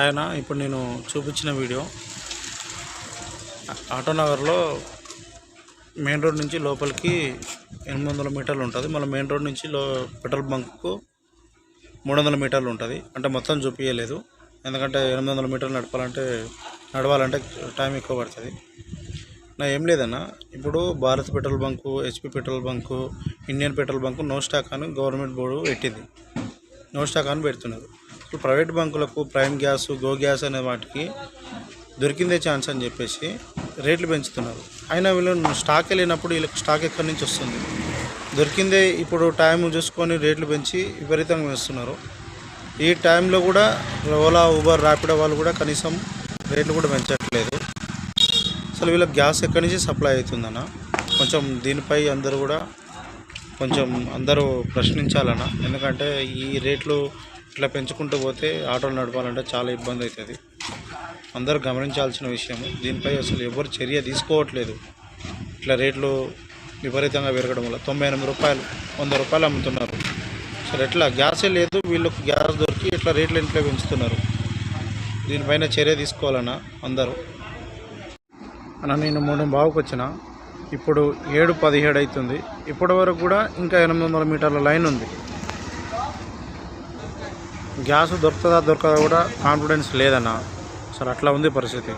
ఆయన ఇప్పుడు నేను చూపించిన వీడియో ఆటోనగర్లో మెయిన్ రోడ్ నుంచి లోపలికి 800 మీటర్లు ఉంటుంది. మళ్ళీ మెయిన్ రోడ్ నుంచి పెట్రోల్ బంక్కు 300 మీటర్లు ఉంటుంది. అంటే మొత్తం చూపించలేదు, ఎందుకంటే 800 మీటర్లు నడవాలంటే టైం ఎక్కువ పడుతుంది. నా ఏం లేదన్నా, ఇప్పుడు Bharat petrol bunk, HP petrol bunk, Indian petrol bunk no stock అని గవర్నమెంట్ బోర్డు పెట్టింది. నో స్టాక్ అని పెడుతున్నారు. ఇప్పుడు ప్రైవేట్ బంకులకు ప్రైమ్ గ్యాస్, గో గ్యాస్ అనే వాటికి దొరికిందే ఛాన్స్ అని చెప్పేసి రేట్లు పెంచుతున్నారు. అయినా వీళ్ళు స్టాక్ లేనప్పుడు వీళ్ళకి స్టాక్ ఎక్కడి నుంచి వస్తుంది? దొరికిందే ఇప్పుడు టైం చూసుకొని రేట్లు పెంచి విపరీతంగా వేస్తున్నారు. ఈ టైంలో కూడా ఓలా, ఊబర్, ర్యాపిడో వాళ్ళు కూడా కనీసం రేట్లు కూడా పెంచట్లేదు. అసలు వీళ్ళకి గ్యాస్ ఎక్కడి నుంచి సప్లై అవుతుందన్న? కొంచెం దీనిపై అందరూ ప్రశ్నించాలన్న. ఎందుకంటే ఈ రేట్లు ఇట్లా పెంచుకుంటూ పోతే ఆటోలు నడపాలంటే చాలా ఇబ్బంది అవుతుంది. అందరూ గమనించాల్సిన విషయం. దీనిపై అసలు ఎవరు చర్య తీసుకోవట్లేదు. ఇట్లా రేట్లు విపరీతంగా పెరగడం వల్ల 98 రూపాయలు, 100 రూపాయలు అమ్ముతున్నారు. అసలు ఎట్లా? గ్యాసే లేదు, వీళ్ళకి గ్యాస్ దొరికి ఇట్లా రేట్లు ఇంట్లో పెంచుతున్నారు. దీనిపైన చర్య తీసుకోవాలన్నా అందరూ. అన్న, నేను 3:15కి వచ్చిన, ఇప్పుడు 7:17 అవుతుంది. ఇప్పటి వరకు కూడా ఇంకా 800 మీటర్ల లైన్ ఉంది. గ్యాస్ దొరకదా కూడా కాన్ఫిడెన్స్ లేదన్న. అసలు అట్లా ఉంది పరిస్థితి.